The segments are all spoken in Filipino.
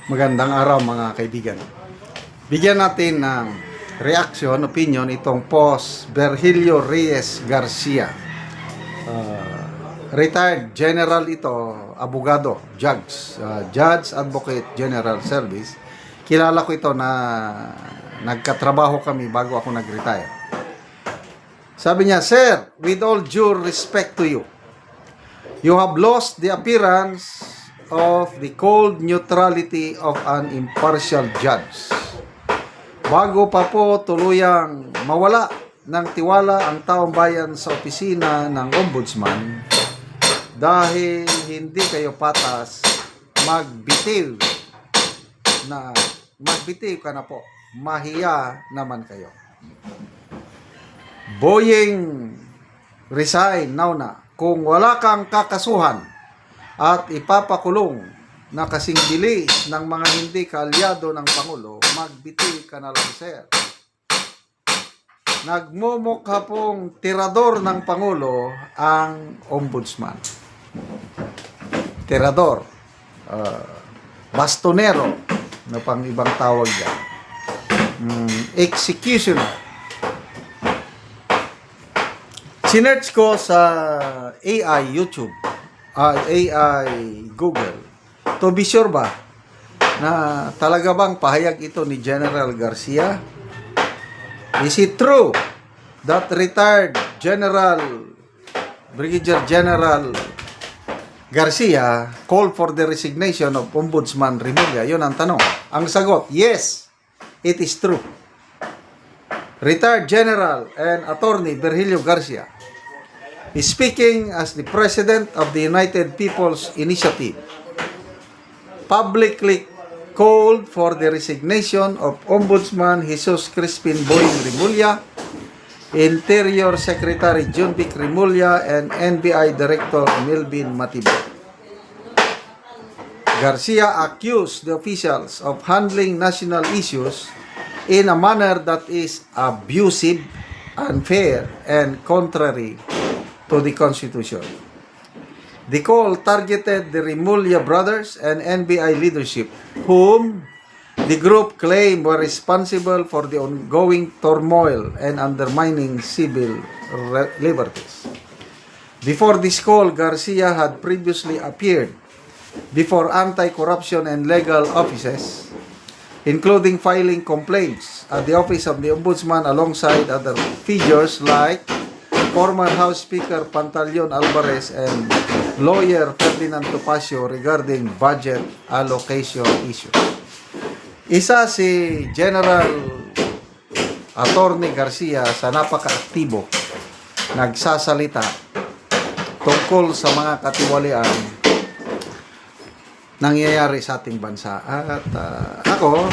Magandang araw mga kaibigan. Bigyan natin ng reaction, opinion itong post Virgilio Reyes Garcia. Retired general ito, abogado, judge advocate general service. Kilala ko ito na nagkatrabaho kami bago ako nag-retire. Sabi niya, "Sir, with all due respect to you, you have lost the appearance of the cold neutrality of an impartial judge. Bago pa po tuluyang mawala ng tiwala ang taong bayan sa opisina ng ombudsman, dahil hindi kayo patas, magbitiw ka na po. Mahiya naman kayo. Boying resign now na. Kung wala kang kakasuhan at ipapakulong na kasing bilis ng mga hindi kaalyado ng Pangulo, magbitiw ka na lang, sir. Nagmumukha pong tirador ng Pangulo ang ombudsman. Tirador. Bastonero na pang ibang tawag yan. Executioner. Sinearch ko sa AI YouTube, AI Google, to be sure ba na talaga bang pahayag ito ni General Garcia? Is it true that retired Brigadier General Garcia called for the resignation of Ombudsman Remulla? Yun ang tanong. Ang sagot, yes, it is true. Retired General and Attorney Virgilio Garcia is speaking as the President of the United People's Initiative, publicly called for the resignation of Ombudsman Jesus Crispin Boying Remulla, Interior Secretary John Vic Remulla, and NBI Director Melvin Matibay. Garcia accused the officials of handling national issues in a manner that is abusive, unfair, and contrary to the Constitution. The call targeted the Remulla brothers and NBI leadership, whom the group claimed were responsible for the ongoing turmoil and undermining civil liberties. Before this call, Garcia had previously appeared before anti-corruption and legal offices, including filing complaints at the Office of the Ombudsman alongside other figures like former House Speaker Pantaleon Alvarez and lawyer Ferdinand Topacio regarding budget allocation issues. Isa si General Attorney Garcia sa napaka-aktibo nagsasalita tungkol sa mga katiwalian nangyayari sa ating bansa. At ako,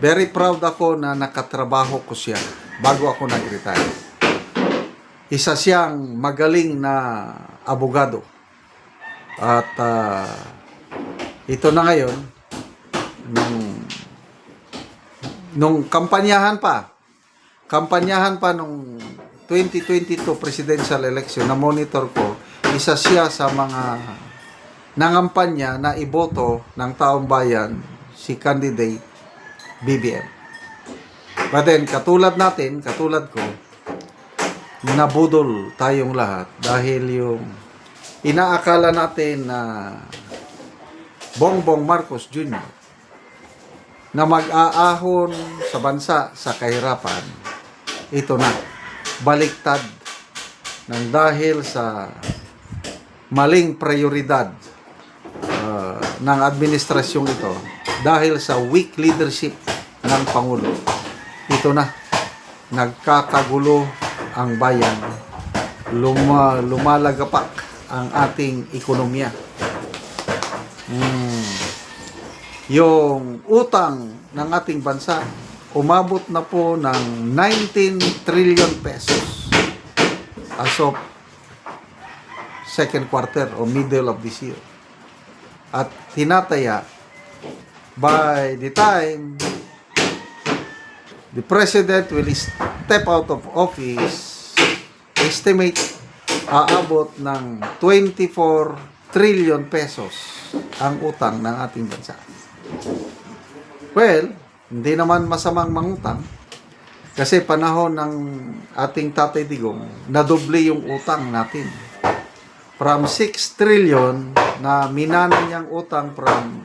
very proud ako na nakatrabaho ko siya bago ako nag-retire. Isa siyang magaling na abogado. At ito na ngayon, nung kampanyahan pa nung 2022 presidential election na monitor ko, isa siya sa mga nangampanya na iboto ng taong bayan si candidate BBM. But then, katulad ko, nabudol tayong lahat dahil yung inaakala natin na Bongbong Marcos Jr. na mag-aahon sa bansa sa kahirapan, ito na, baliktad ng dahil sa maling prioridad ng administrasyong ito, dahil sa weak leadership ng Pangulo. Ito na, nagkakagulo ang bayan, lumalagapak ang ating ekonomiya. Yung utang ng ating bansa umabot na po ng 19 trillion pesos as of second quarter o middle of this year. At tinataya by the time the President will step out of office, estimate aabot ng 24 trillion pesos ang utang ng ating bansa. Well, hindi naman masamang mangutang. Kasi panahon ng ating Tatay Digong, nadoble yung utang natin. From 6 trillion na minana niyang utang from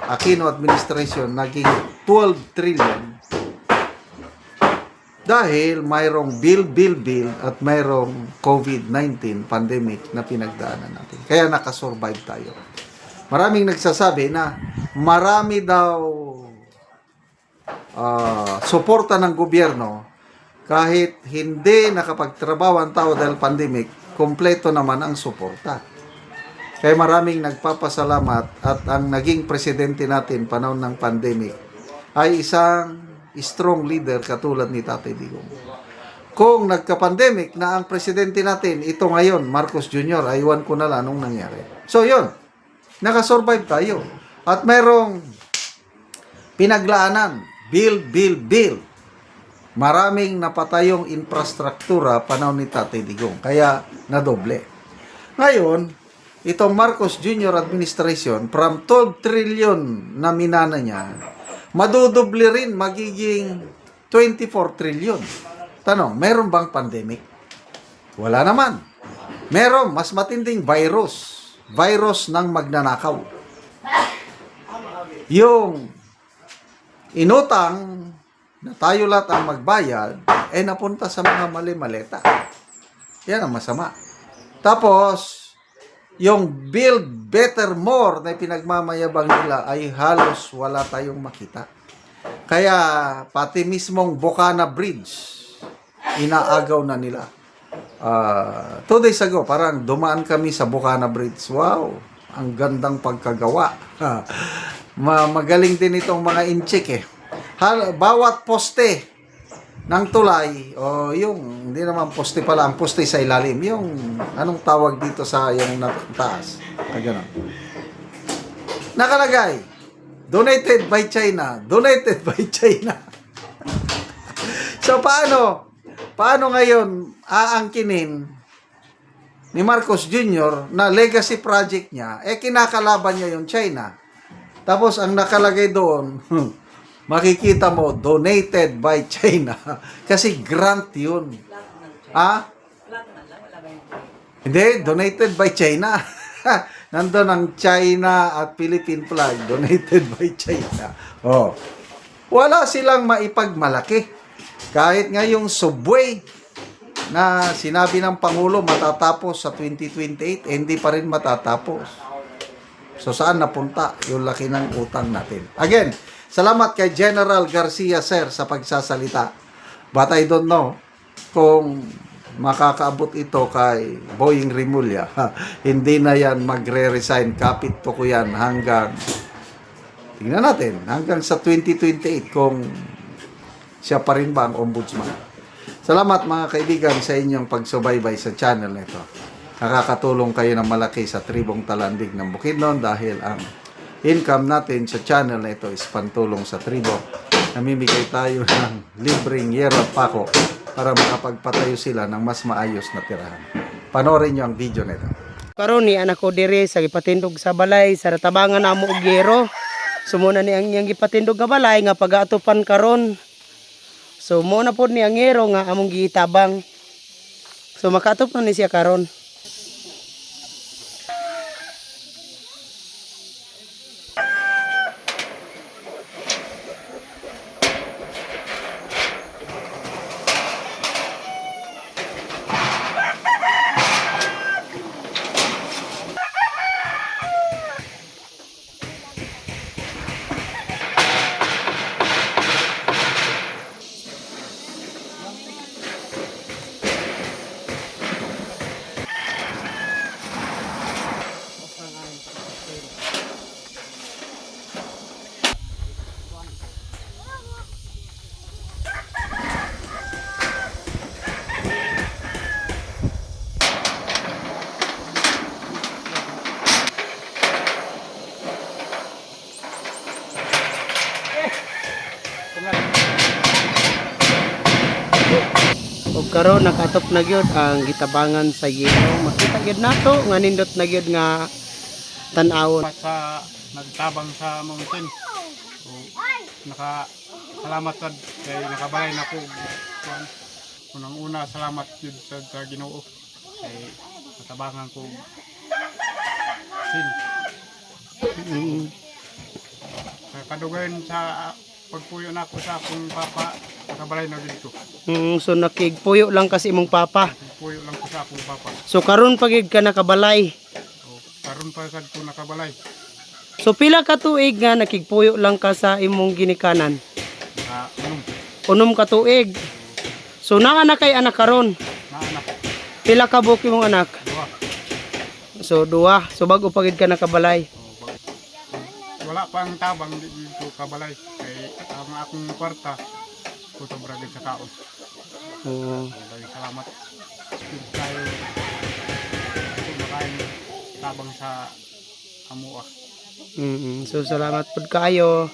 Aquino administration, naging 12 trillion. Dahil mayroong bill at mayroong COVID-19 pandemic na pinagdaanan natin. Kaya nakasurvive tayo. Maraming nagsasabi na marami daw suporta ng gobyerno kahit hindi nakapagtrabaho ang tao dahil pandemic, kompleto naman ang suporta. Kaya maraming nagpapasalamat at ang naging presidente natin panahon ng pandemic ay isang strong leader katulad ni Tatay Digong. Kung nagka-pandemic na ang presidente natin, ito ngayon, Marcos Jr., aywan ko na lang anong nangyari. So yun, nakasurvive tayo. At mayroong pinaglaanan, bill. Maraming napatayong infrastruktura panahon ni Tatay Digong. Kaya nadoble. Ngayon, itong Marcos Jr. administration, from 12 trillion na minana niya, madudoble rin, magiging 24 trillion. Tanong, meron bang pandemic? Wala naman. Meron, mas matinding virus. Virus ng magnanakaw. Yung inutang na tayo lahat ang magbayad, napunta sa mga mali-maleta. Yan ang masama. Tapos, yung build better more na pinagmamayabang nila ay halos wala tayong makita. Kaya, pati mismong Bocana Bridge, inaagaw na nila. 2 days ago, parang dumaan kami sa Bocana Bridge. Wow, ang gandang pagkagawa. Magaling din itong mga inchik bawat poste ng tulay, yung, hindi naman poste pala, ang poste sa ilalim, yung, anong tawag dito sa yung taas, gano'n. Nakalagay, donated by China. So, paano ngayon aangkinin ni Marcos Jr. na legacy project niya, kinakalaban niya yung China. Tapos, ang nakalagay doon, makikita mo, donated by China. Kasi grant yun. Hindi, donated by China. Nandun ang China at Philippine flag, donated by China. Wala silang maipagmalaki. Kahit nga yung subway na sinabi ng Pangulo matatapos sa 2028, hindi pa rin matatapos. So, saan napunta yung laki ng utang natin? Again, salamat kay General Garcia, sir, sa pagsasalita. But I don't know kung makakaabot ito kay Boying Rimulya. Hindi na yan magre-resign. Kapit to ko yan hanggang, tingnan natin, hanggang sa 2028 kung siya pa rin ba ang ombudsman. Salamat mga kaibigan sa inyong pagsubaybay sa channel nito. Nakakatulong kayo ng malaki sa tribong Talandig ng Bukidnon dahil ang income natin sa channel na ito is pantulong sa tribo. Namimigay tayo ng libreng yero at pako para makapagpatayo sila ng mas maayos na tirahan. Panoorin nyo ang video na ito. Karon ni anak ko dire sa gipatindog sa balay sa tabangan na mo og yero. Sumuna ni ang iyang gipatindog nga balay nga pag-atupan karon. So mo na pod ni ang yero nga among gitabang. So makatop na ni siya karon. Og karon nakatop na gyud ang gitabangan sa yero. Makita gyud nato nga nindot na gyud nga tan-awon. Sa nagtabang sa mountain. So, salamat sad kay nakabalay na ko. Unang-una salamat yun sa Ginoo kay natabangan ko sin. Kadugayon sa pagpuyo na ako sa akong papa, nakabalay na dito. So nakigpuyo lang kasi imong papa. Puyo lang ko sa akong papa. So karon pagid ka nakabalay. So, karon pa sad ko nakabalay. So pila ka tuig nga nakigpuyo lang ka sa imong ginikanan? Unom 6 ka tuig. So naa na kay anak karon. na anak. Pila ka buok imong anak? Duha. So 2. So bago pagid ka nakabalay. Wala pa ang tabang dito kabalay kay ang akong kwarta kuto bragid sa kaon. Oo. Maraming salamat. Tayo kumakain tabang sa amua. So salamat pud kaayo.